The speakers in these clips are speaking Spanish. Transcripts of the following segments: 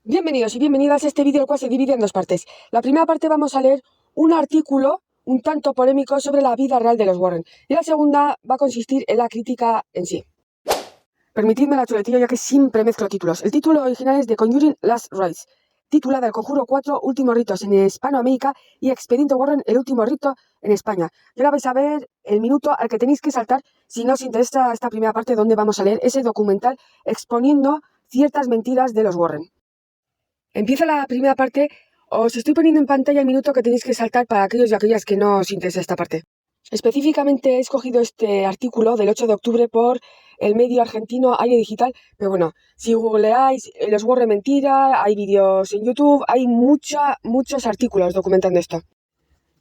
Bienvenidos y bienvenidas a este vídeo, el cual se divide en dos partes. La primera parte vamos a leer un artículo un tanto polémico sobre la vida real de los Warren. Y la segunda va a consistir en la crítica en sí. Permitidme la chuletilla ya que siempre mezclo títulos. El título original es The Conjuring Last Rites, titulada El Conjuro 4, Últimos Ritos en Hispanoamérica y Expediente Warren, el último rito en España. Y ahora vais a ver el minuto al que tenéis que saltar si no os interesa esta primera parte donde vamos a leer ese documental exponiendo ciertas mentiras de los Warren. Empieza la primera parte. Os estoy poniendo en pantalla el minuto que tenéis que saltar para aquellos y aquellas que no os interesa esta parte. Específicamente he escogido este artículo del 8 de octubre por el medio argentino Aire Digital, pero bueno, si googleáis los Warren mentira, hay vídeos en YouTube, hay muchos artículos documentando esto.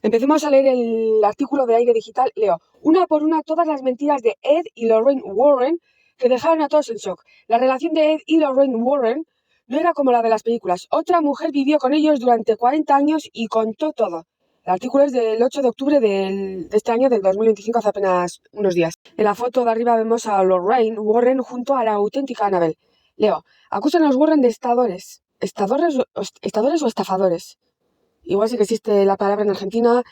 Empecemos a leer el artículo de Aire Digital. Leo, una por una todas las mentiras de Ed y Lorraine Warren que dejaron a todos en shock. La relación de Ed y Lorraine Warren no era como la de las películas. Otra mujer vivió con ellos durante 40 años y contó todo. El artículo es del 8 de octubre de este año, del 2025, hace apenas unos días. En la foto de arriba vemos a Lorraine Warren junto a la auténtica Annabelle. Leo, acusan a los Warren de estadores. ¿Estadores o estafadores? Igual sí que existe la palabra en Argentina,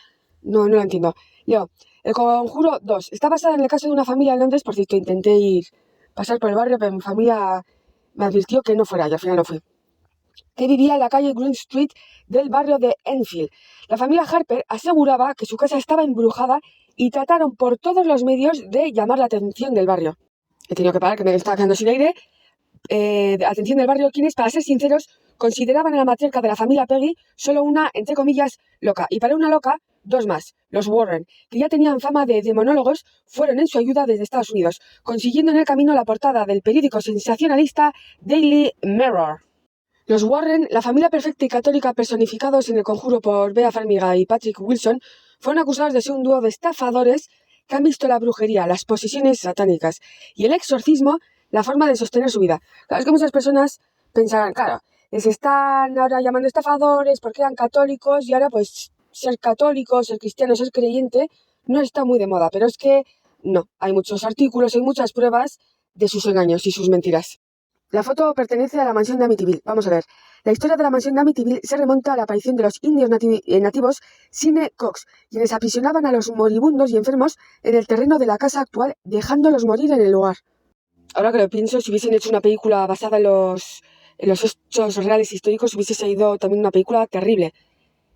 no la entiendo. Leo, El Conjuro 2. Está basada en el caso de una familia en Londres. Por cierto, intenté pasar por el barrio, pero mi familia me advirtió que no fuera y al final no fui. Que vivía en la calle Green Street del barrio de Enfield. La familia Harper aseguraba que su casa estaba embrujada y trataron por todos los medios de llamar la atención del barrio. He tenido que parar, que me estaba quedando sin aire. Atención del barrio, quienes, para ser sinceros, consideraban a la matriarca de la familia Peggy solo una, entre comillas, loca. Y para una loca, dos más, los Warren, que ya tenían fama de demonólogos, fueron en su ayuda desde Estados Unidos, consiguiendo en el camino la portada del periódico sensacionalista Daily Mirror. Los Warren, la familia perfecta y católica personificados en El Conjuro por Bea Farmiga y Patrick Wilson, fueron acusados de ser un dúo de estafadores que han visto la brujería, las posesiones satánicas y el exorcismo la forma de sostener su vida. Claro, es que muchas personas pensarán, claro, les están ahora llamando estafadores porque eran católicos y ahora pues ser católico, ser cristiano, ser creyente no está muy de moda, pero es que no, hay muchos artículos, hay muchas pruebas de sus engaños y sus mentiras. La foto pertenece a la mansión de Amityville. Vamos a ver. La historia de la mansión de Amityville se remonta a la aparición de los indios nativos Sine Cox, quienes aprisionaban a los moribundos y enfermos en el terreno de la casa actual, dejándolos morir en el lugar. Ahora que lo pienso, si hubiesen hecho una película basada en los hechos reales históricos, hubiese sido también una película terrible.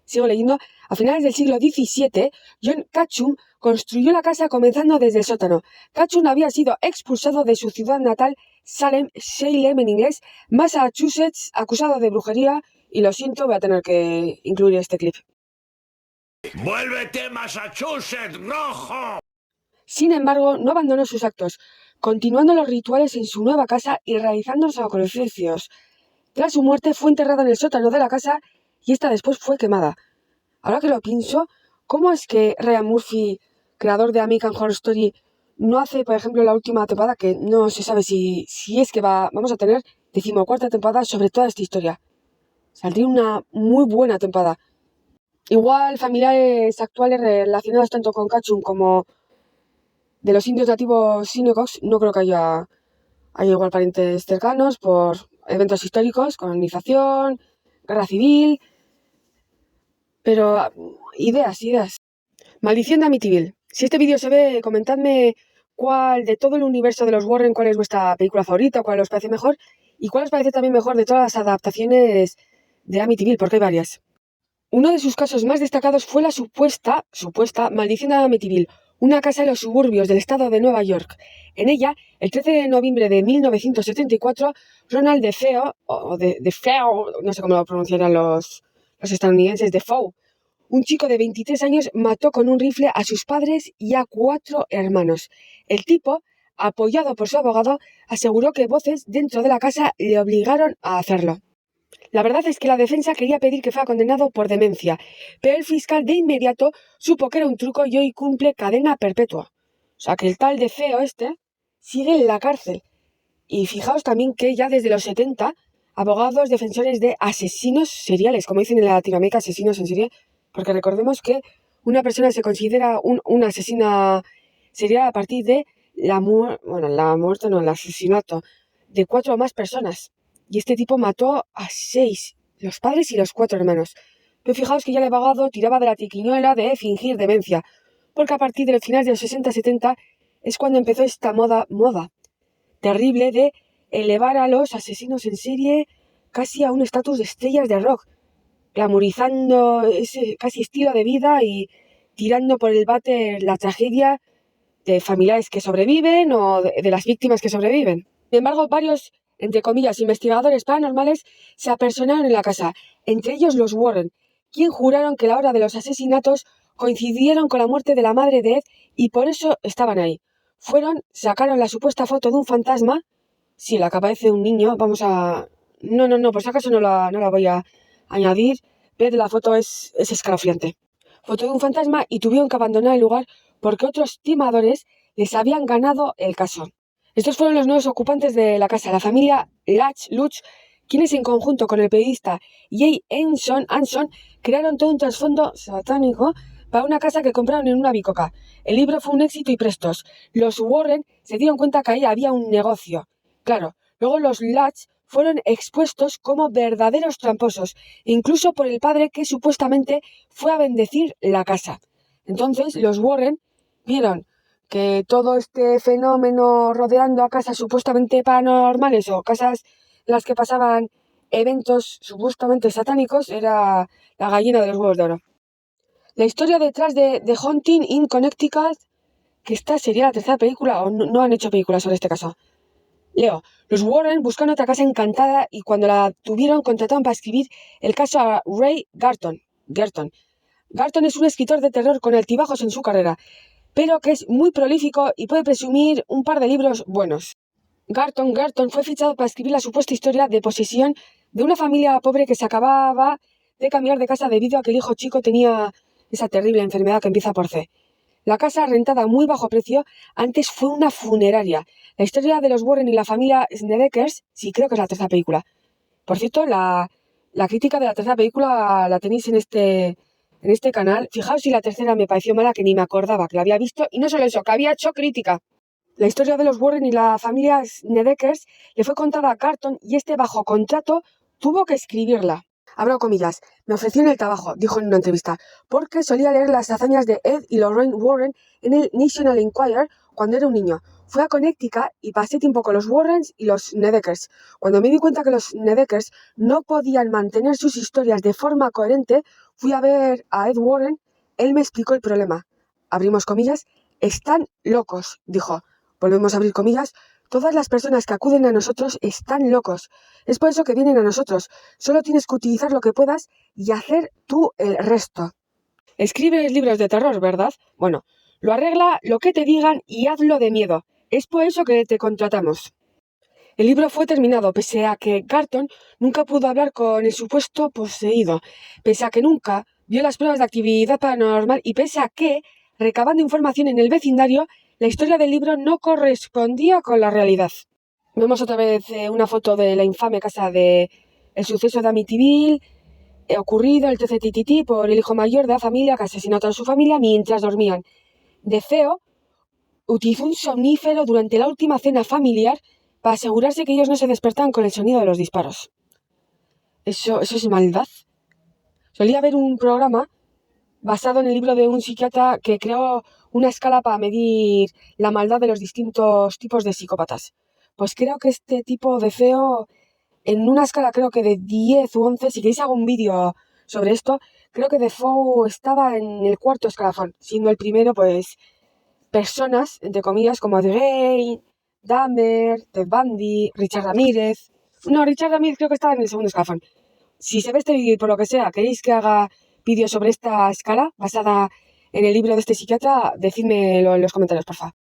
Sigo leyendo. A finales del siglo XVII, John Catchum construyó la casa comenzando desde el sótano. Catchum había sido expulsado de su ciudad natal, Salem en inglés, Massachusetts, acusado de brujería, y lo siento, voy a tener que incluir este clip. ¡Vuélvete, Massachusetts, rojo! Sin embargo, no abandonó sus actos, continuando los rituales en su nueva casa y realizando sacrificios. Tras su muerte, fue enterrada en el sótano de la casa y esta después fue quemada. Ahora que lo pienso, ¿cómo es que Ryan Murphy, creador de American Horror Story, no hace, por ejemplo, la última temporada, que no se sabe si es que vamos a tener 14ª temporada sobre toda esta historia? Saldría una muy buena temporada. Igual familiares actuales relacionados tanto con Catchum como de los indios nativos Sine-Cox, no creo que haya igual parientes cercanos por eventos históricos, colonización, guerra civil, pero ideas. Maldición de Amityville. Si este vídeo se ve, comentadme cuál de todo el universo de los Warren, cuál es vuestra película favorita, cuál os parece mejor y cuál os parece también mejor de todas las adaptaciones de Amityville, porque hay varias. Uno de sus casos más destacados fue la supuesta maldición de Amityville, una casa en los suburbios del estado de Nueva York. En ella, el 13 de noviembre de 1974, Ronald DeFeo, no sé cómo lo pronunciarán los estadounidenses, DeFeo, un chico de 23 años mató con un rifle a sus padres y a 4 hermanos. El tipo, apoyado por su abogado, aseguró que voces dentro de la casa le obligaron a hacerlo. La verdad es que la defensa quería pedir que fuera condenado por demencia, pero el fiscal de inmediato supo que era un truco y hoy cumple cadena perpetua. O sea que el tal de feo sigue en la cárcel. Y fijaos también que ya desde los 70, abogados defensores de asesinos seriales, como dicen en Latinoamérica, asesinos en serie, porque recordemos que una persona se considera una asesina serial a partir de el asesinato de 4 o más personas. y este tipo mató a 6, los padres y los 4 hermanos. Pero fijaos que ya el abogado tiraba de la triquiñuela de fingir demencia, porque a partir del final de los 60-70 es cuando empezó esta moda terrible de elevar a los asesinos en serie casi a un estatus de estrellas de rock, glamorizando ese casi estilo de vida y tirando por el váter la tragedia de familiares que sobreviven o de las víctimas que sobreviven. Sin embargo, varios, entre comillas, investigadores paranormales se apersonaron en la casa, entre ellos los Warren, quien juraron que la hora de los asesinatos coincidieron con la muerte de la madre de Ed y por eso estaban ahí. Sacaron la supuesta foto de un fantasma. Sí, la que aparece un niño, vamos a... No, por si acaso no la voy a añadir. Ved, la foto es escalofriante. Foto de un fantasma y tuvieron que abandonar el lugar porque otros timadores les habían ganado el caso. Estos fueron los nuevos ocupantes de la casa, la familia Luch, quienes en conjunto con el periodista Jay Anson crearon todo un trasfondo satánico para una casa que compraron en una bicoca. El libro fue un éxito y prestos. Los Warren se dieron cuenta que ahí había un negocio. Claro, luego los Luch fueron expuestos como verdaderos tramposos, incluso por el padre que supuestamente fue a bendecir la casa. Entonces los Warren vieron que todo este fenómeno rodeando a casas supuestamente paranormales o casas en las que pasaban eventos supuestamente satánicos era la gallina de los huevos de oro. La historia detrás de The Haunting in Connecticut, que esta sería la tercera película, o no han hecho películas sobre este caso. Leo, los Warren buscaron otra casa encantada y cuando la tuvieron contrataron para escribir el caso a Ray Garton. Garton es un escritor de terror con altibajos en su carrera, pero que es muy prolífico y puede presumir un par de libros buenos. Garton fue fichado para escribir la supuesta historia de posesión de una familia pobre que se acababa de cambiar de casa debido a que el hijo chico tenía esa terrible enfermedad que empieza por C. La casa, rentada a muy bajo precio, antes fue una funeraria. La historia de los Warren y la familia Snedekers, sí, creo que es la tercera película. Por cierto, la crítica de la tercera película la tenéis en este canal. Fijaos si la tercera me pareció mala, que ni me acordaba que la había visto, y no solo eso, que había hecho crítica. La historia de los Warren y la familia Snedekers le fue contada a Garton y este, bajo contrato, tuvo que escribirla. Abro comillas, me ofrecieron el trabajo, dijo en una entrevista, porque solía leer las hazañas de Ed y Lorraine Warren en el National Enquirer cuando era un niño. Fui a Connecticut y pasé tiempo con los Warrens y los Snedekers. Cuando me di cuenta que los Snedekers no podían mantener sus historias de forma coherente, fui a ver a Ed Warren. Él me explicó el problema. Abrimos comillas, están locos, dijo. Volvemos a abrir comillas. Todas las personas que acuden a nosotros están locos. Es por eso que vienen a nosotros. Solo tienes que utilizar lo que puedas y hacer tú el resto. Escribes libros de terror, ¿verdad? Bueno, lo arregla lo que te digan y hazlo de miedo. Es por eso que te contratamos. El libro fue terminado, pese a que Garton nunca pudo hablar con el supuesto poseído, pese a que nunca vio las pruebas de actividad paranormal y pese a que, recabando información en el vecindario, la historia del libro no correspondía con la realidad. Vemos otra vez una foto de la infame casa de el suceso de Amityville, ocurrido el 13 tititi por el hijo mayor de la familia que asesinó a toda su familia mientras dormían. DeFeo utilizó un somnífero durante la última cena familiar para asegurarse que ellos no se despertaban con el sonido de los disparos. ¿Eso es maldad? Solía haber un programa basado en el libro de un psiquiatra que creó una escala para medir la maldad de los distintos tipos de psicópatas. Pues creo que este tipo de feo, en una escala creo que de 10 u 11, si queréis hago un vídeo sobre esto, creo que Defoe estaba en el cuarto escalafón, siendo el primero, pues, personas, entre comillas, como Ed Gein, Dahmer, Ted Bundy, Richard Ramírez. No, Richard Ramírez creo que estaba en el segundo escalafón. Si se ve este vídeo y por lo que sea queréis que haga vídeo sobre esta escala basada en el libro de este psiquiatra, decídmelo en los comentarios, porfa.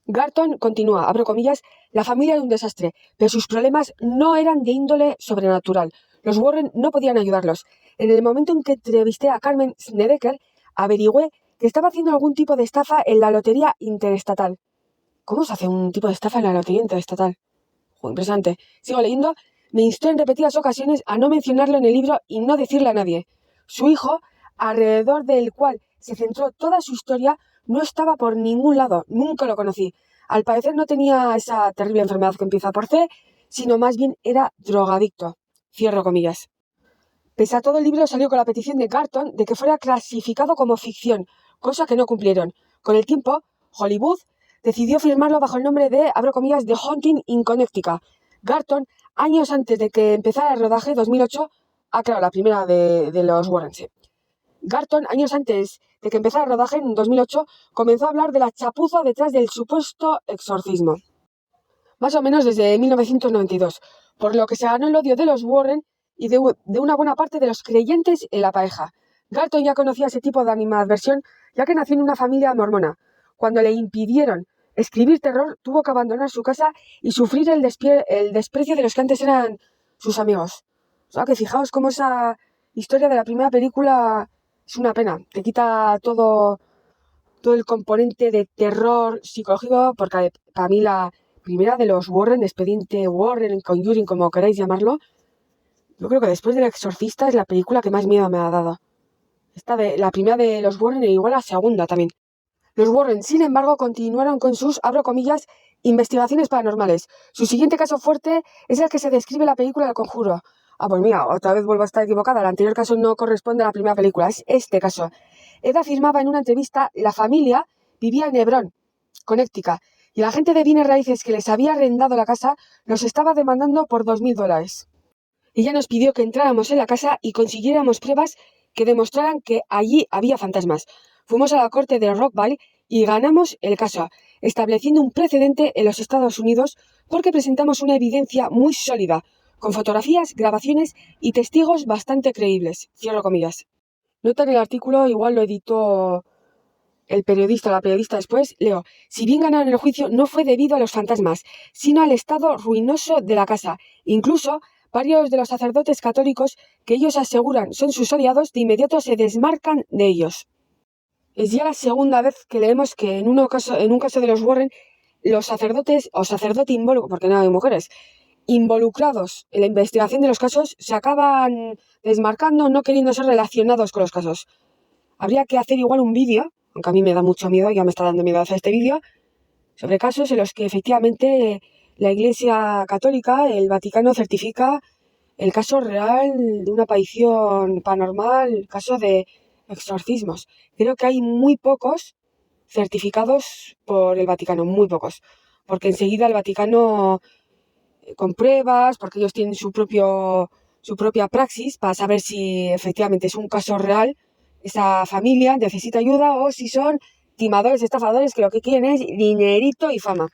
Garton continúa, abro comillas, la familia era un desastre, pero sus problemas no eran de índole sobrenatural. Los Warren no podían ayudarlos. En el momento en que entrevisté a Carmen Snedeker, averigüé que estaba haciendo algún tipo de estafa en la lotería interestatal. ¿Cómo se hace un tipo de estafa en la lotería interestatal? Impresionante. Sigo leyendo. Me instó en repetidas ocasiones a no mencionarlo en el libro y no decirle a nadie. Su hijo, alrededor del cual se centró toda su historia, no estaba por ningún lado. Nunca lo conocí. Al parecer no tenía esa terrible enfermedad que empieza por C, sino más bien era drogadicto. Cierro comillas. Pese a todo, el libro salió con la petición de Garton de que fuera clasificado como ficción, cosa que no cumplieron. Con el tiempo, Hollywood decidió firmarlo bajo el nombre de, abro comillas, The Haunting in Connecticut. Garton, años antes de que empezara el rodaje, 2008, claro, la primera de los Warren. Garton, años antes de que empezara el rodaje, en 2008, comenzó a hablar de la chapuza detrás del supuesto exorcismo. Más o menos desde 1992, por lo que se ganó el odio de los Warren y de una buena parte de los creyentes en la pareja. Garton ya conocía ese tipo de animadversión, ya que nació en una familia mormona. Cuando le impidieron escribir terror, tuvo que abandonar su casa y sufrir el desprecio de los que antes eran sus amigos. O sea que fijaos cómo esa historia de la primera película es una pena. Te quita todo el componente de terror psicológico, porque para mí la primera de los Warren, Expediente Warren, Conjuring, como queráis llamarlo, yo creo que después del Exorcista es la película que más miedo me ha dado. La primera de los Warren e igual la segunda también. Los Warren, sin embargo, continuaron con sus, abro comillas, investigaciones paranormales. Su siguiente caso fuerte es el que se describe en la película El Conjuro. Pues mira, otra vez vuelvo a estar equivocada. El anterior caso no corresponde a la primera película, es este caso. Ed afirmaba en una entrevista, la familia vivía en Hebrón, Connecticut, y la gente de bienes raíces que les había arrendado la casa los estaba demandando por $2,000. Ella nos pidió que entráramos en la casa y consiguiéramos pruebas que demostraran que allí había fantasmas. Fuimos a la corte de Rockville y ganamos el caso, estableciendo un precedente en los Estados Unidos porque presentamos una evidencia muy sólida, con fotografías, grabaciones y testigos bastante creíbles. Cierro comillas. Nota en el artículo, igual lo editó la periodista después, leo, si bien ganaron el juicio no fue debido a los fantasmas, sino al estado ruinoso de la casa. Incluso varios de los sacerdotes católicos que ellos aseguran son sus aliados de inmediato se desmarcan de ellos. Es ya la segunda vez que leemos que en un caso de los Warren, los sacerdotes o sacerdote involucrados, porque no hay mujeres, involucrados en la investigación de los casos se acaban desmarcando, no queriendo ser relacionados con los casos. Habría que hacer igual un vídeo, aunque a mí me da mucho miedo, ya me está dando miedo hacer este vídeo, sobre casos en los que efectivamente la Iglesia Católica, el Vaticano, certifica el caso real de una aparición paranormal, caso de exorcismos. Creo que hay muy pocos certificados por el Vaticano, muy pocos, porque enseguida el Vaticano con pruebas, porque ellos tienen su propia praxis para saber si efectivamente es un caso real, esa familia necesita ayuda o si son timadores, estafadores que lo que quieren es dinerito y fama.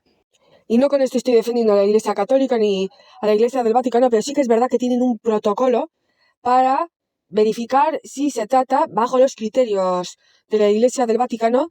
Y no con esto estoy defendiendo a la Iglesia Católica ni a la Iglesia del Vaticano, pero sí que es verdad que tienen un protocolo para verificar si se trata, bajo los criterios de la Iglesia del Vaticano,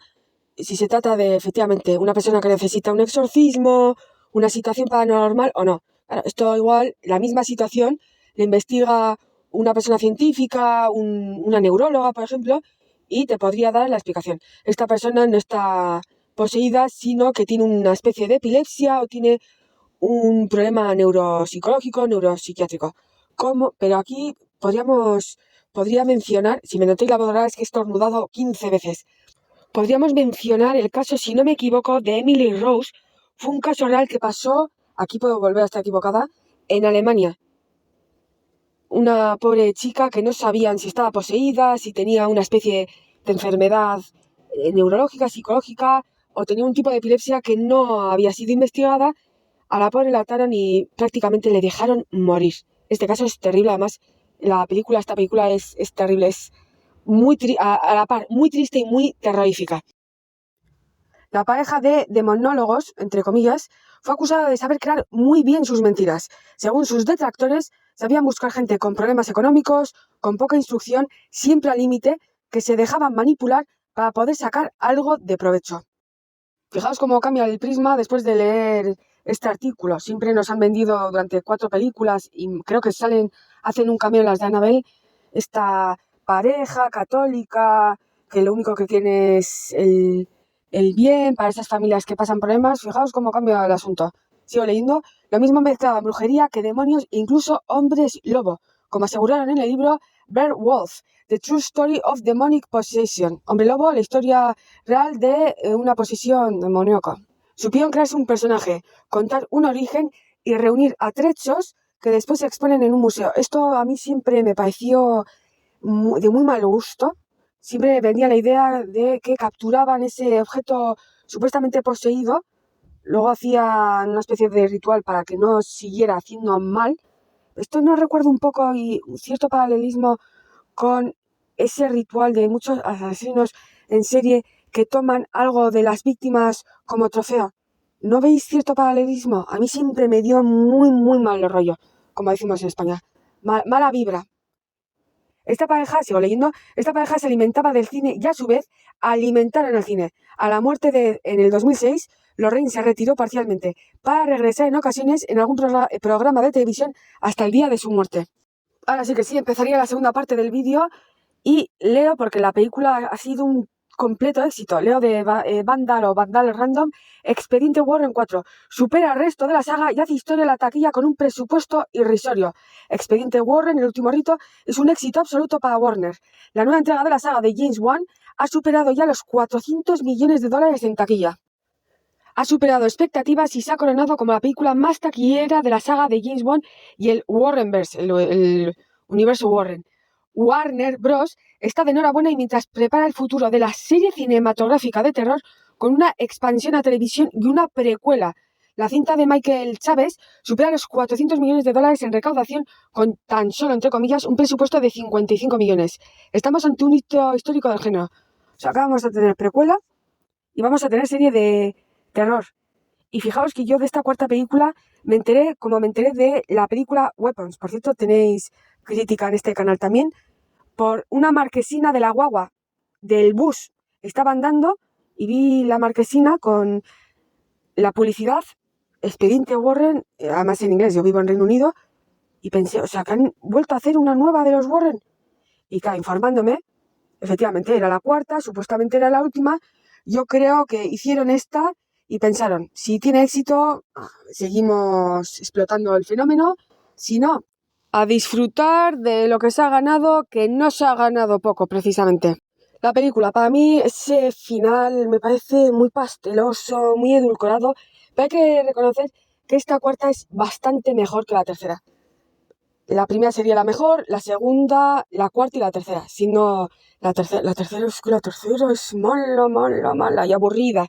si se trata de efectivamente una persona que necesita un exorcismo, una situación paranormal o no. Claro, esto igual, la misma situación, la investiga una persona científica, una neuróloga, por ejemplo, y te podría dar la explicación. Esta persona no está poseída, sino que tiene una especie de epilepsia o tiene un problema neuropsicológico, neuropsiquiátrico. Pero aquí podría mencionar, si me notéis la voz rara es que he estornudado 15 veces. Podríamos mencionar el caso, si no me equivoco, de Emily Rose. Fue un caso real que pasó, aquí puedo volver a estar equivocada, en Alemania. Una pobre chica que no sabían si estaba poseída, si tenía una especie de enfermedad neurológica, psicológica, o tenía un tipo de epilepsia que no había sido investigada. A la pobre la ataron y prácticamente le dejaron morir. Este caso es terrible, además, esta película es terrible, es a la par muy triste y muy terrorífica. La pareja de demonólogos, entre comillas, fue acusada de saber crear muy bien sus mentiras. Según sus detractores, sabían buscar gente con problemas económicos, con poca instrucción, siempre al límite, que se dejaban manipular para poder sacar algo de provecho. Fijaos cómo cambia el prisma después de leer este artículo. Siempre nos han vendido durante 4 películas y creo que hacen un cameo en las de Annabelle, esta pareja católica que lo único que tiene es el bien para esas familias que pasan problemas. Fijaos cómo cambia el asunto. Sigo leyendo. Lo mismo mezclaba brujería que demonios e incluso hombres lobo, como aseguraron en el libro Bear Wolf, The True Story of Demonic Possession. Hombre lobo, la historia real de una posesión demoníaca. Supieron crearse un personaje, contar un origen y reunir atrechos que después se exponen en un museo. Esto a mí siempre me pareció de muy mal gusto. Siempre me vendía la idea de que capturaban ese objeto supuestamente poseído, luego hacían una especie de ritual para que no siguiera haciendo mal. Esto no recuerda un poco y un cierto paralelismo con ese ritual de muchos asesinos en serie que toman algo de las víctimas como trofeo. ¿No veis cierto paralelismo? A mí siempre me dio muy mal rollo, como decimos en España. Mala vibra. Esta pareja, sigo leyendo, esta pareja se alimentaba del cine y a su vez alimentaron el cine. A la muerte en el 2006, Lorraine se retiró parcialmente para regresar en ocasiones en algún programa de televisión hasta el día de su muerte. Ahora sí que sí, empezaría la segunda parte del vídeo y leo porque la película ha sido un completo éxito. Leo de Vandal Random, Expediente Warren 4. Supera el resto de la saga y hace historia en la taquilla con un presupuesto irrisorio. Expediente Warren, el último rito, es un éxito absoluto para Warner. La nueva entrega de la saga de James Wan ha superado ya los $400 millones en taquilla. Ha superado expectativas y se ha coronado como la película más taquillera de la saga de James Bond y el Warrenverse, el universo Warren. Warner Bros. Está de enhorabuena y mientras prepara el futuro de la serie cinematográfica de terror con una expansión a televisión y una precuela. La cinta de Michael Chávez supera los $400 millones en recaudación con tan solo, entre comillas, un presupuesto de 55 millones. Estamos ante un hito histórico del género. O sea, acá vamos a tener precuela y vamos a tener serie de terror. Y fijaos que yo de esta cuarta película me enteré de la película Weapons. Por cierto, tenéis crítica en este canal también. Por una marquesina de la guagua del bus. Estaba andando y vi la marquesina con la publicidad Expediente Warren, además en inglés, yo vivo en Reino Unido, y pensé, o sea, que han vuelto a hacer una nueva de los Warren. Y claro, informándome, efectivamente era la cuarta, supuestamente era la última. Yo creo que hicieron esta y pensaron, si tiene éxito, seguimos explotando el fenómeno. Si no, a disfrutar de lo que se ha ganado, que no se ha ganado poco, precisamente. La película, para mí, ese final me parece muy pasteloso, muy edulcorado, pero hay que reconocer que esta cuarta es bastante mejor que la tercera. La primera sería la mejor, la segunda, la cuarta y la tercera. Si no, la tercera es que la tercera es mala y aburrida.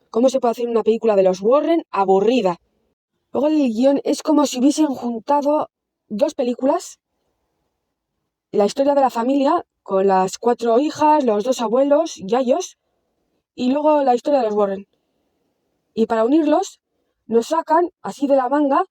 ¿Cómo se puede hacer una película de los Warren aburrida? Luego el guión es como si hubiesen juntado dos películas. La historia de la familia, con las 4 hijas, los 2 abuelos, yayos, y luego la historia de los Warren. Y para unirlos, nos sacan así de la manga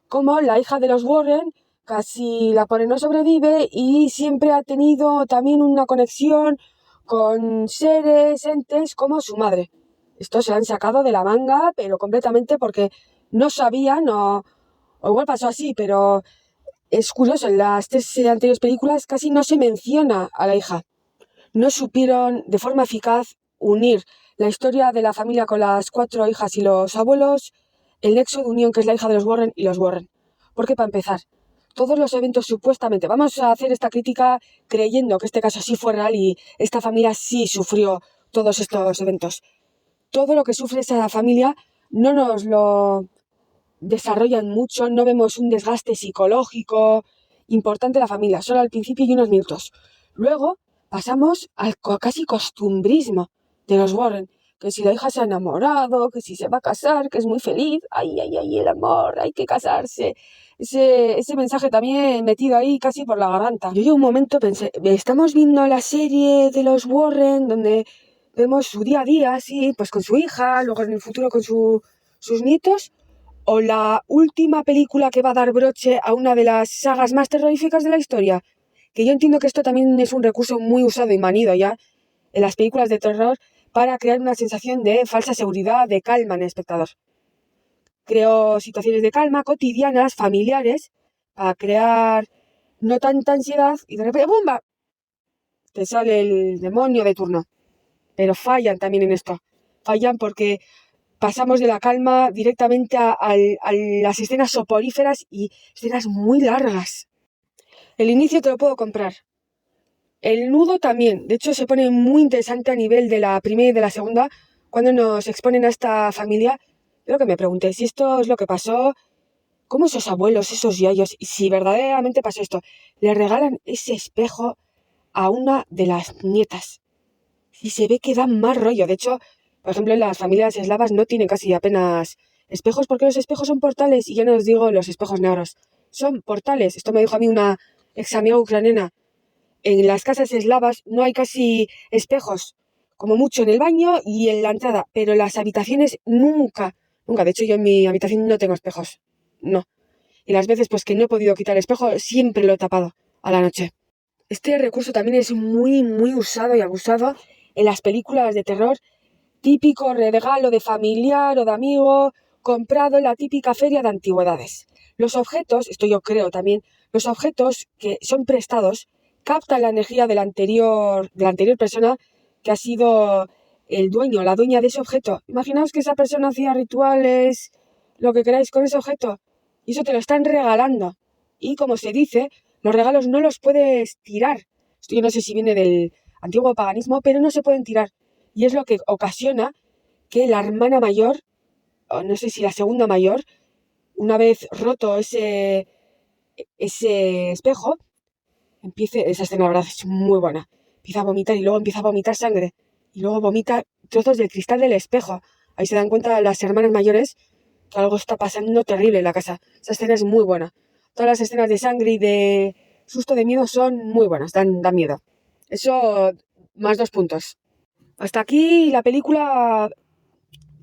como la hija de los Warren casi la pobre no sobrevive y siempre ha tenido también una conexión con seres, entes como su madre. Esto se lo han sacado de la manga, pero completamente porque no sabían, o igual pasó así, pero es curioso, en las 3 anteriores películas casi no se menciona a la hija. No supieron de forma eficaz unir la historia de la familia con las 4 hijas y los abuelos, el nexo de unión que es la hija de los Warren y los Warren. Porque para empezar, todos los eventos supuestamente, vamos a hacer esta crítica creyendo que este caso sí fue real y esta familia sí sufrió todos estos eventos. Todo lo que sufre esa familia no nos lo desarrollan mucho, no vemos un desgaste psicológico importante de la familia, solo al principio y unos minutos. Luego pasamos al casi costumbrismo de los Warren, que si la hija se ha enamorado, que si se va a casar, que es muy feliz, ay, el amor, hay que casarse. Ese mensaje también metido ahí casi por la garganta. Yo un momento pensé, estamos viendo la serie de los Warren, donde vemos su día a día, así, pues con su hija, luego en el futuro con sus nietos, o la última película que va a dar broche a una de las sagas más terroríficas de la historia. Que yo entiendo que esto también es un recurso muy usado y manido ya en las películas de terror para crear una sensación de falsa seguridad, de calma en el espectador. Creo situaciones de calma cotidianas, familiares, para crear no tanta ansiedad y de repente ¡bumba! Te sale el demonio de turno. Pero fallan también en esto. Fallan porque pasamos de la calma directamente a las escenas soporíferas y escenas muy largas. El inicio te lo puedo comprar. El nudo también. De hecho, se pone muy interesante a nivel de la primera y de la segunda cuando nos exponen a esta familia. Creo que me pregunté si esto es lo que pasó, cómo esos abuelos, esos yayos, si verdaderamente pasó esto, le regalan ese espejo a una de las nietas. Y se ve que da más rollo. De hecho, por ejemplo, en las familias eslavas no tienen casi apenas espejos porque los espejos son portales, y ya no os digo los espejos negros. Son portales. Esto me dijo a mí una ex amiga ucraniana. En las casas eslavas no hay casi espejos, como mucho en el baño y en la entrada, pero en las habitaciones nunca, nunca. De hecho, yo en mi habitación no tengo espejos. No. Y las veces pues que no he podido quitar el espejo, siempre lo he tapado a la noche. Este recurso también es muy, muy usado y abusado en las películas de terror. Típico regalo de familiar o de amigo comprado en la típica feria de antigüedades. Los objetos, esto yo creo también, los objetos que son prestados captan la energía de la anterior persona que ha sido el dueño, la dueña de ese objeto. Imaginaos que esa persona hacía rituales, lo que queráis con ese objeto, y eso te lo están regalando. Y como se dice, los regalos no los puedes tirar. Esto yo no sé si viene del antiguo paganismo, pero no se pueden tirar. Y es lo que ocasiona que la hermana mayor, o no sé si la segunda mayor, una vez roto ese espejo, esa escena, la verdad, es muy buena. Empieza a vomitar y luego empieza a vomitar sangre. Y luego vomita trozos del cristal del espejo. Ahí se dan cuenta las hermanas mayores que algo está pasando terrible en la casa. Esa escena es muy buena. Todas las escenas de sangre y de susto, de miedo, son muy buenas, dan miedo. Eso, más 2 puntos. Hasta aquí la película,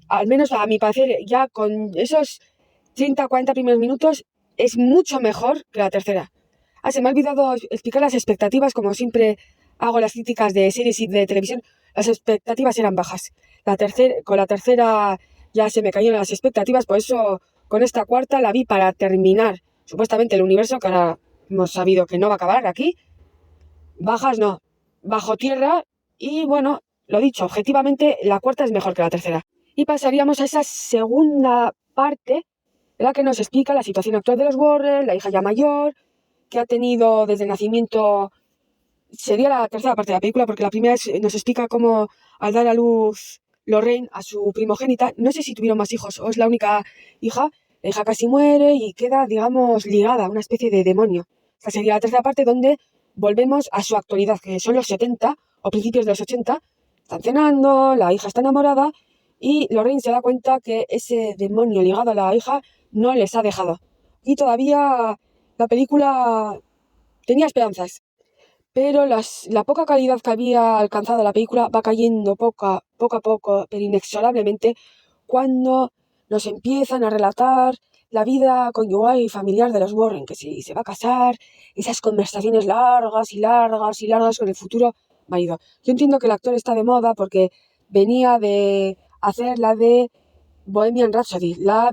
al menos a mi parecer, ya con esos 30-40 primeros minutos, es mucho mejor que la tercera. Se me ha olvidado explicar las expectativas, como siempre hago las críticas de series y de televisión. Las expectativas eran bajas. Con la tercera ya se me cayeron las expectativas, por eso con esta cuarta la vi para terminar supuestamente el universo, que ahora hemos sabido que no va a acabar aquí. Bajas no, bajo tierra, y bueno, lo dicho, objetivamente la cuarta es mejor que la tercera. Y pasaríamos a esa segunda parte en la que nos explica la situación actual de los Warren, la hija ya mayor, que ha tenido desde el nacimiento. Sería la tercera parte de la película, porque la primera nos explica cómo, al dar a luz Lorraine a su primogénita, no sé si tuvieron más hijos o es la única hija, la hija casi muere y queda, digamos, ligada a una especie de demonio. Esta sería la tercera parte, donde volvemos a su actualidad, que son los 70 o principios de los 80. Están cenando, la hija está enamorada y Lorraine se da cuenta que ese demonio ligado a la hija no les ha dejado. Y todavía la película tenía esperanzas, pero la poca calidad que había alcanzado la película va cayendo poco a poco, pero inexorablemente, cuando nos empiezan a relatar la vida conyugal y familiar de los Warren, que si se va a casar, esas conversaciones largas y largas y largas con el futuro marido. Yo entiendo que el actor está de moda porque venía de hacer la de Bohemian Rhapsody, la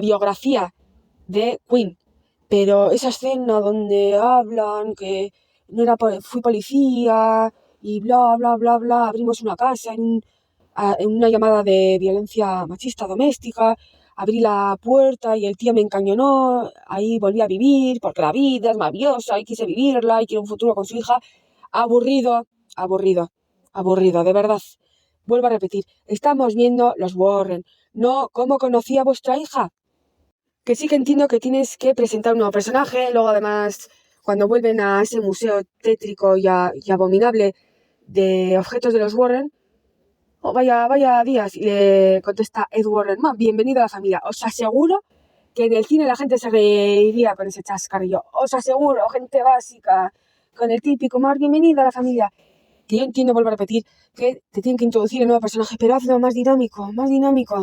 biografía de Queen. Pero esa escena donde hablan que no era fui policía y bla, bla, bla, bla, abrimos una casa en una llamada de violencia machista doméstica, abrí la puerta y el tío me encañonó, ahí volví a vivir porque la vida es maravillosa y quise vivirla y quiero un futuro con su hija. Aburrido, aburrido, aburrido, de verdad. Vuelvo a repetir, estamos viendo los Warren, no cómo conocí a vuestra hija. Que sí que entiendo que tienes que presentar un nuevo personaje, luego además cuando vuelven a ese museo tétrico y abominable de objetos de los Warren, vaya días, y le contesta Ed Warren, bienvenido a la familia, os aseguro que en el cine la gente se reiría con ese chascarrillo, os aseguro, gente básica, con el típico, bienvenido a la familia. Que yo entiendo, vuelvo a repetir, que te tienen que introducir el nuevo personaje, pero hazlo más dinámico,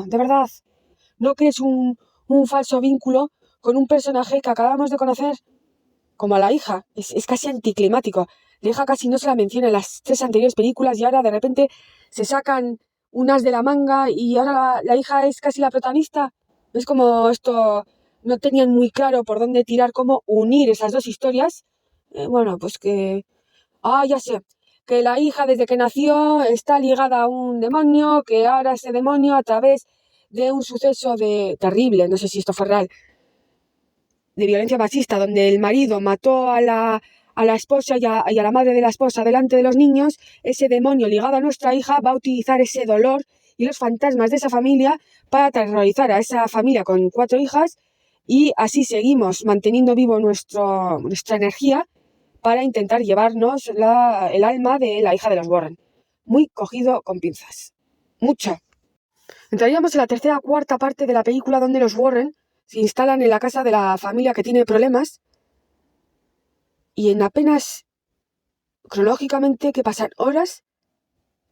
de verdad. No crees un falso vínculo con un personaje que acabamos de conocer, como a la hija. Es casi anticlimático. La hija casi no se la menciona en las 3 anteriores películas y ahora de repente se sacan unas de la manga y ahora la hija es casi la protagonista. Es como esto, no tenían muy claro por dónde tirar, cómo unir esas dos historias. Pues que... ya sé. Que la hija desde que nació está ligada a un demonio, que ahora ese demonio a través de un suceso terrible, no sé si esto fue real, de violencia machista, donde el marido mató a la esposa y a la madre de la esposa delante de los niños, ese demonio ligado a nuestra hija va a utilizar ese dolor y los fantasmas de esa familia para aterrorizar a esa familia con 4 hijas y así seguimos manteniendo vivo nuestra energía para intentar llevarnos el alma de la hija de los Warren. Muy cogido con pinzas. Mucho. Entraríamos en la tercera o cuarta parte de la película donde los Warren se instalan en la casa de la familia que tiene problemas y en apenas, cronológicamente, que pasan horas,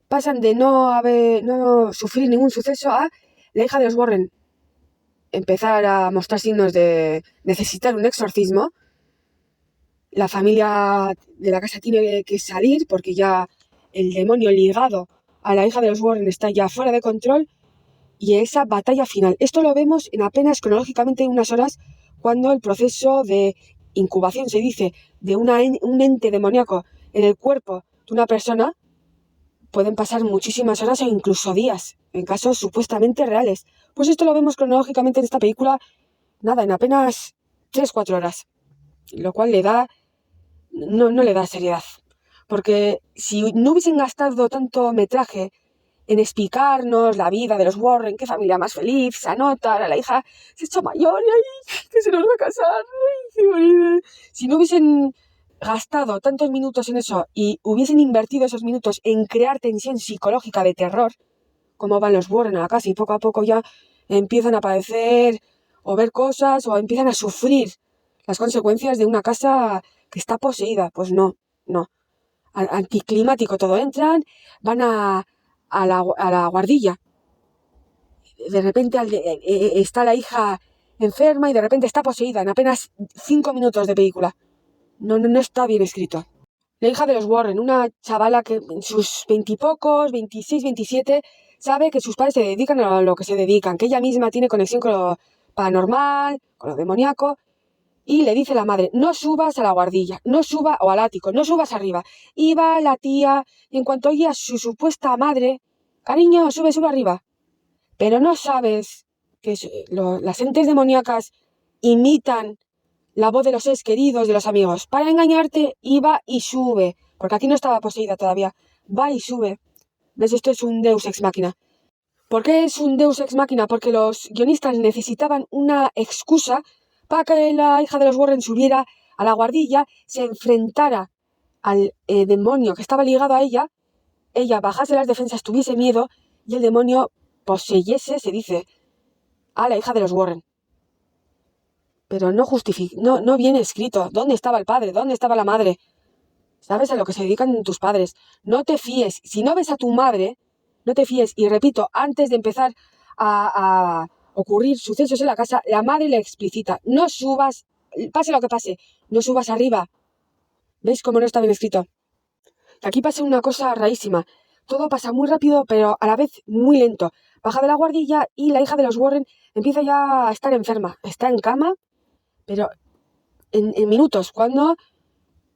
pasan de no sufrir ningún suceso a la hija de los Warren empezar a mostrar signos de necesitar un exorcismo. La familia de la casa tiene que salir porque ya el demonio ligado a la hija de los Warren está ya fuera de control y esa batalla final. Esto lo vemos en apenas cronológicamente unas horas cuando el proceso de incubación, se dice, de un ente demoníaco en el cuerpo de una persona, pueden pasar muchísimas horas o incluso días, en casos supuestamente reales. Pues esto lo vemos cronológicamente en esta película, nada, en apenas 3-4 horas, lo cual no le da seriedad. Porque si no hubiesen gastado tanto metraje en explicarnos la vida de los Warren, qué familia más feliz, se anota, ahora la hija se ha hecho mayor y ay, que se nos va a casar, ay, qué bonito. Si no hubiesen gastado tantos minutos en eso y hubiesen invertido esos minutos en crear tensión psicológica de terror, como van los Warren a la casa y poco a poco ya empiezan a padecer o ver cosas o empiezan a sufrir las consecuencias de una casa que está poseída, pues no. Anticlimático todo, entran, van a la guardilla. De repente está la hija enferma y de repente está poseída en apenas 5 minutos de película. No está bien escrito. La hija de los Warren, una chavala que en sus 20 y pocos, 26, 27, sabe que sus padres se dedican a lo que se dedican, que ella misma tiene conexión con lo paranormal, con lo demoníaco, y le dice la madre, no subas a la guardilla, no subas, o al ático, no subas arriba. Y va la tía, y en cuanto oye a su supuesta madre, cariño, sube arriba. Pero no sabes que las entes demoníacas imitan la voz de los seres queridos, de los amigos. Para engañarte, y va y sube. Porque aquí no estaba poseída todavía. Va y sube. ¿Ves? Esto es un Deus Ex Machina. ¿Por qué es un Deus Ex Machina? Porque los guionistas necesitaban una excusa para que la hija de los Warren subiera a la guardilla, se enfrentara al demonio que estaba ligado a ella bajase las defensas, tuviese miedo y el demonio poseyese, se dice, a la hija de los Warren. Pero no viene escrito dónde estaba el padre, dónde estaba la madre. ¿Sabes a lo que se dedican tus padres? No te fíes. Si no ves a tu madre, no te fíes. Y repito, antes de empezar a ocurrir sucesos en la casa, la madre le explicita, no subas, pase lo que pase, no subas arriba. ¿Veis cómo no está bien escrito? Aquí pasa una cosa rarísima. Todo pasa muy rápido, pero a la vez muy lento. Baja de la guardilla y la hija de los Warren empieza ya a estar enferma. Está en cama, pero en minutos. Cuando,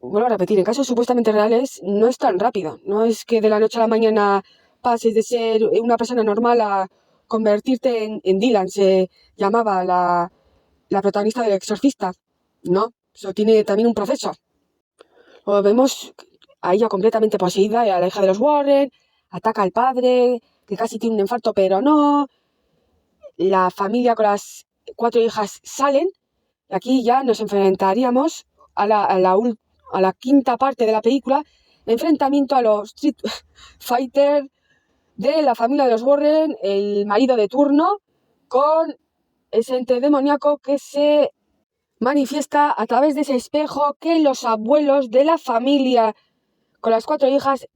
vuelvo a repetir, en casos supuestamente reales, no es tan rápido. No es que de la noche a la mañana pases de ser una persona normal a convertirte en Dylan. Se llamaba la protagonista del Exorcista. No, eso tiene también un proceso. Lo vemos a ella completamente poseída, a la hija de los Warren, ataca al padre, que casi tiene un infarto, pero no. La familia con las 4 hijas salen, y aquí ya nos enfrentaríamos a la quinta parte de la película, enfrentamiento a los Street Fighter de la familia de los Warren, el marido de turno, con ese ente demoníaco que se manifiesta a través de ese espejo que los abuelos de la familia con las 4 hijas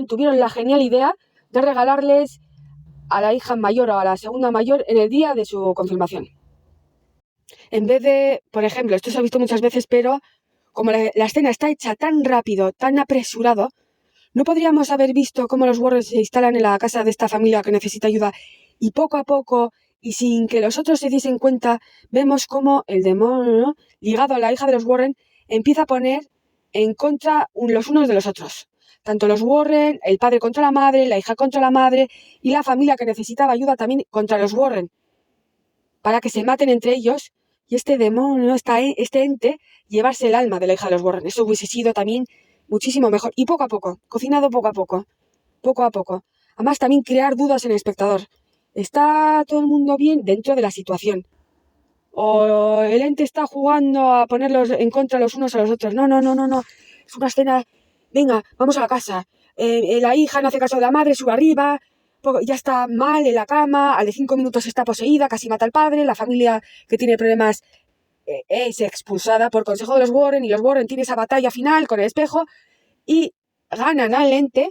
tuvieron la genial idea de regalarles a la hija mayor o a la segunda mayor en el día de su confirmación. En vez de, por ejemplo, esto se ha visto muchas veces, pero como la escena está hecha tan rápido, tan apresurado, no podríamos haber visto cómo los Warren se instalan en la casa de esta familia que necesita ayuda y poco a poco, y sin que los otros se diesen cuenta, vemos cómo el demonio, ligado a la hija de los Warren, empieza a poner en contra los unos de los otros. Tanto los Warren, el padre contra la madre, la hija contra la madre y la familia que necesitaba ayuda también contra los Warren, para que se maten entre ellos y este demonio, este ente, llevarse el alma de la hija de los Warren. Eso hubiese sido también muchísimo mejor. Y poco a poco, cocinado poco a poco, Además, también crear dudas en el espectador. ¿Está todo el mundo bien dentro de la situación? ¿O el ente está jugando a ponerlos en contra los unos a los otros? No. Es una escena, venga, vamos a la casa. La hija no hace caso de la madre, sube arriba, ya está mal en la cama, al de 5 minutos está poseída, casi mata al padre, la familia que tiene problemas es expulsada por consejo de los Warren, y los Warren tienen esa batalla final con el espejo y ganan al ente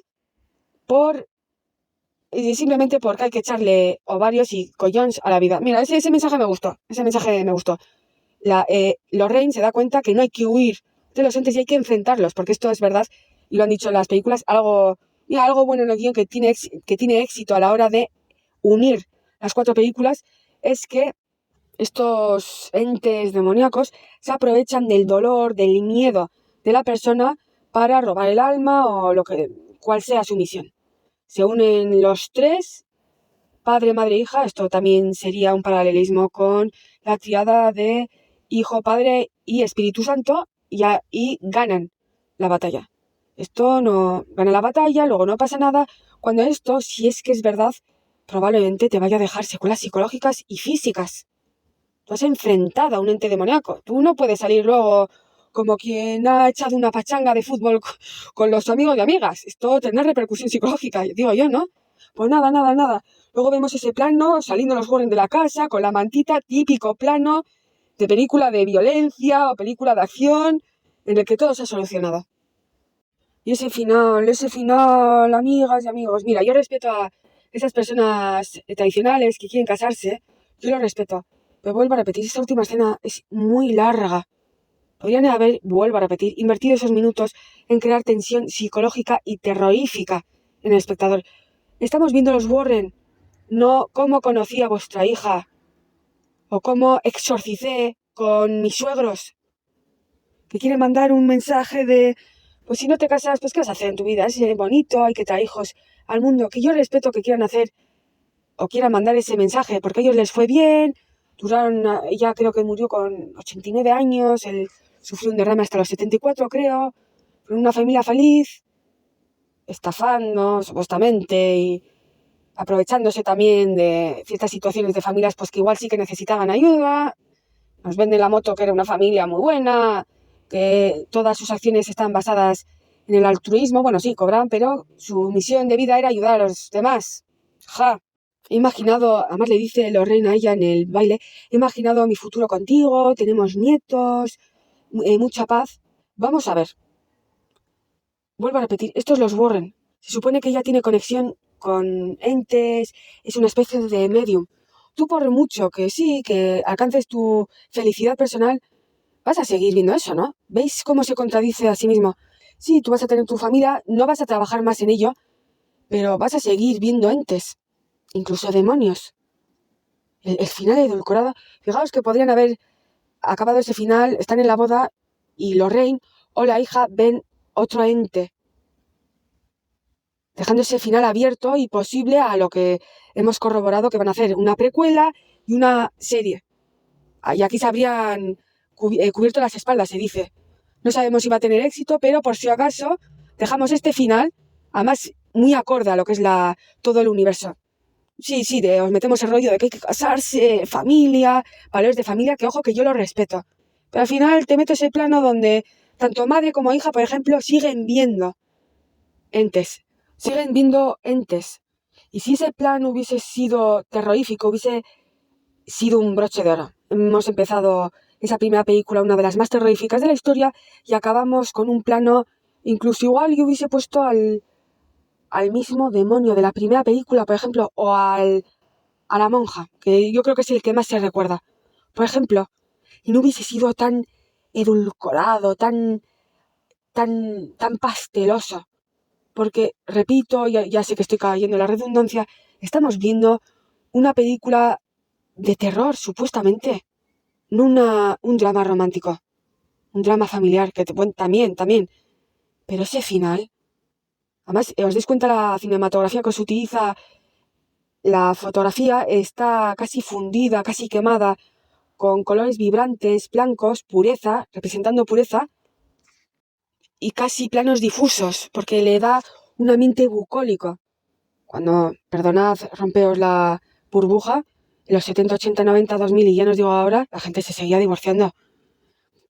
simplemente porque hay que echarle ovarios y collons a la vida. Mira, ese mensaje me gustó. Lorraine se da cuenta que no hay que huir de los entes y hay que enfrentarlos, porque esto es verdad, y lo han dicho en las películas, algo bueno en el guión que tiene éxito a la hora de unir las 4 películas, es que estos entes demoníacos se aprovechan del dolor, del miedo de la persona para robar el alma o cual sea su misión. Se unen los 3, padre, madre, hija. Esto también sería un paralelismo con la triada de Hijo, Padre y Espíritu Santo, y ganan la batalla. Esto no gana la batalla, luego no pasa nada, cuando esto, si es que es verdad, probablemente te vaya a dejar secuelas psicológicas y físicas. Tú has enfrentado a un ente demoníaco. Tú no puedes salir luego como quien ha echado una pachanga de fútbol con los amigos y amigas. Esto tendrá repercusión psicológica, digo yo, ¿no? Pues nada. Luego vemos ese plano saliendo los Warren de la casa con la mantita, típico plano de película de violencia o película de acción en el que todo se ha solucionado. Y ese final, amigas y amigos. Mira, yo respeto a esas personas tradicionales que quieren casarse. Yo lo respeto. Pero vuelvo a repetir, esta última escena es muy larga. Podrían vuelvo a repetir, invertido esos minutos en crear tensión psicológica y terrorífica en el espectador. Estamos viendo los Warren, no cómo conocí a vuestra hija o cómo exorcicé con mis suegros, que quieren mandar un mensaje de, pues si no te casas, pues ¿qué vas a hacer en tu vida? Es bonito, hay que traer hijos al mundo. Que yo respeto que quieran hacer o quieran mandar ese mensaje, porque a ellos les fue bien, ella creo que murió con 89 años, él sufrió un derrame hasta los 74, creo, en una familia feliz, estafando supuestamente y aprovechándose también de ciertas situaciones de familias pues que igual sí que necesitaban ayuda. Nos venden la moto que era una familia muy buena, que todas sus acciones están basadas en el altruismo. Bueno, sí, cobran, pero su misión de vida era ayudar a los demás. He imaginado, además le dice Lorraine a ella en el baile, he imaginado mi futuro contigo, tenemos nietos, mucha paz. Vamos a ver. Vuelvo a repetir, estos los Warren. Se supone que ella tiene conexión con entes, es una especie de medium. Tú por mucho que sí, que alcances tu felicidad personal, vas a seguir viendo eso, ¿no? ¿Veis cómo se contradice a sí mismo? Sí, tú vas a tener tu familia, no vas a trabajar más en ello, pero vas a seguir viendo entes, incluso demonios. El final edulcorado, fijaos que podrían haber acabado ese final, están en la boda y Lorraine o la hija ven otro ente, dejando ese final abierto y posible a lo que hemos corroborado que van a hacer, una precuela y una serie. Y aquí se habrían cubierto las espaldas, se dice. No sabemos si va a tener éxito, pero por si acaso dejamos este final, además muy acorde a lo que es todo el universo. Sí, os metemos el rollo de que hay que casarse, familia, valores de familia, que ojo que yo lo respeto. Pero al final te meto ese plano donde tanto madre como hija, por ejemplo, siguen viendo entes. Y si ese plan hubiese sido terrorífico, hubiese sido un broche de oro. Hemos empezado esa primera película, una de las más terroríficas de la historia, y acabamos con un plano, incluso igual yo hubiese puesto al mismo demonio de la primera película, por ejemplo, o a la monja, que yo creo que es el que más se recuerda. Por ejemplo, y no hubiese sido tan edulcorado, tan pasteloso. Porque, repito, ya sé que estoy cayendo en la redundancia, estamos viendo una película de terror, supuestamente, no un drama romántico, un drama familiar, que también, pero ese final, además, os dais cuenta la cinematografía que se utiliza, la fotografía está casi fundida, casi quemada, con colores vibrantes, blancos, pureza, representando pureza, y casi planos difusos, porque le da un ambiente bucólico. cuando, perdonad, rompeos la burbuja, en los 70, 80, 90, 2000 y ya no os digo ahora, la gente se seguía divorciando.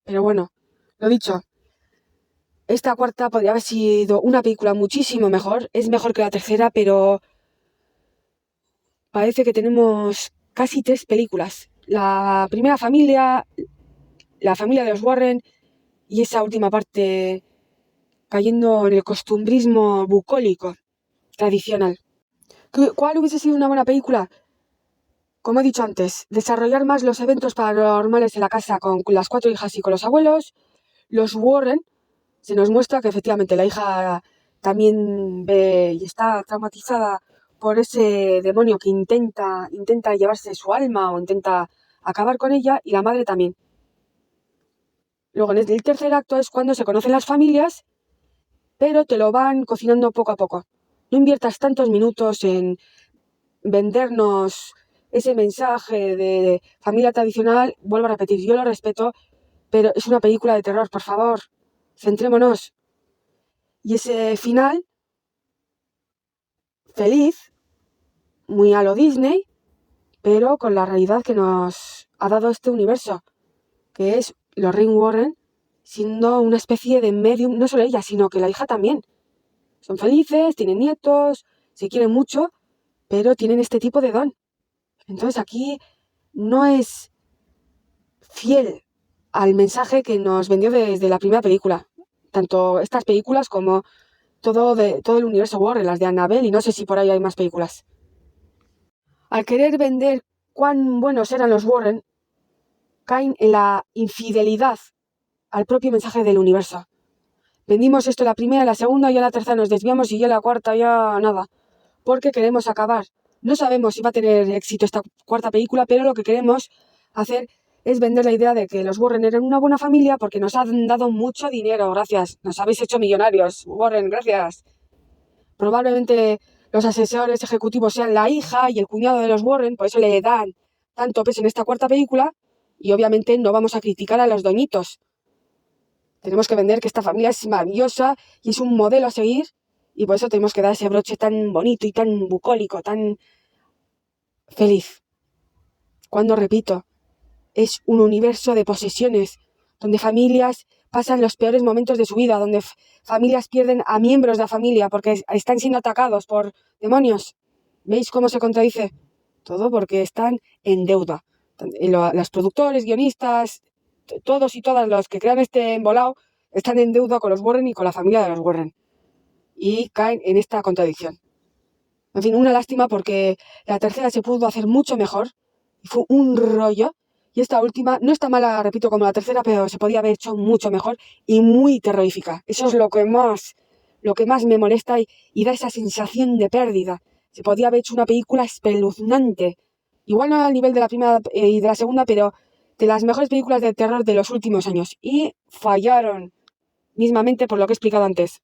Pero bueno, lo dicho, esta cuarta podría haber sido una película muchísimo mejor, es mejor que la tercera, pero parece que tenemos casi 3 películas. La primera familia, la familia de los Warren y esa última parte cayendo en el costumbrismo bucólico tradicional. ¿Cuál hubiese sido una buena película? Como he dicho antes, desarrollar más los eventos paranormales en la casa con las 4 hijas y con los abuelos. Los Warren, se nos muestra que efectivamente la hija también ve y está traumatizada por ese demonio que intenta llevarse su alma o intenta acabar con ella, y la madre también. Luego, en el tercer acto es cuando se conocen las familias, pero te lo van cocinando poco a poco. No inviertas tantos minutos en vendernos ese mensaje de familia tradicional. Vuelvo a repetir, yo lo respeto, pero es una película de terror, por favor, centrémonos. Y ese final, feliz, muy a lo Disney, pero con la realidad que nos ha dado este universo, que es los Ring Warren siendo una especie de medium, no solo ella, sino que la hija también. Son felices, tienen nietos, se quieren mucho, pero tienen este tipo de don. Entonces aquí no es fiel al mensaje que nos vendió desde la primera película. Tanto estas películas como todo el universo Warren, las de Annabelle, y no sé si por ahí hay más películas. Al querer vender cuán buenos eran los Warren, caen en la infidelidad al propio mensaje del universo. Vendimos esto la primera, la segunda, y a la tercera nos desviamos y ya la cuarta ya nada. Porque queremos acabar. No sabemos si va a tener éxito esta cuarta película, pero lo que queremos hacer es vender la idea de que los Warren eran una buena familia porque nos han dado mucho dinero, gracias. Nos habéis hecho millonarios, Warren, gracias. Probablemente los asesores ejecutivos sean la hija y el cuñado de los Warren, por eso le dan tanto peso en esta cuarta película, y obviamente no vamos a criticar a los doñitos. Tenemos que vender que esta familia es maravillosa y es un modelo a seguir, y por eso tenemos que dar ese broche tan bonito y tan bucólico, tan feliz. Cuando, repito, es un universo de posesiones, donde familias pasan los peores momentos de su vida, donde familias pierden a miembros de la familia porque están siendo atacados por demonios. ¿Veis cómo se contradice? Todo porque están en deuda. Los productores, guionistas, todos y todas los que crean este embolado están en deuda con los Warren y con la familia de los Warren. Y caen en esta contradicción. En fin, una lástima porque la tercera se pudo hacer mucho mejor. Y fue un rollo. Y esta última no está mala, repito, como la tercera, pero se podía haber hecho mucho mejor y muy terrorífica. Eso es lo que más me molesta y da esa sensación de pérdida. Se podía haber hecho una película espeluznante. Igual no al nivel de la primera y de la segunda, pero de las mejores películas de terror de los últimos años. Y fallaron, mismamente por lo que he explicado antes.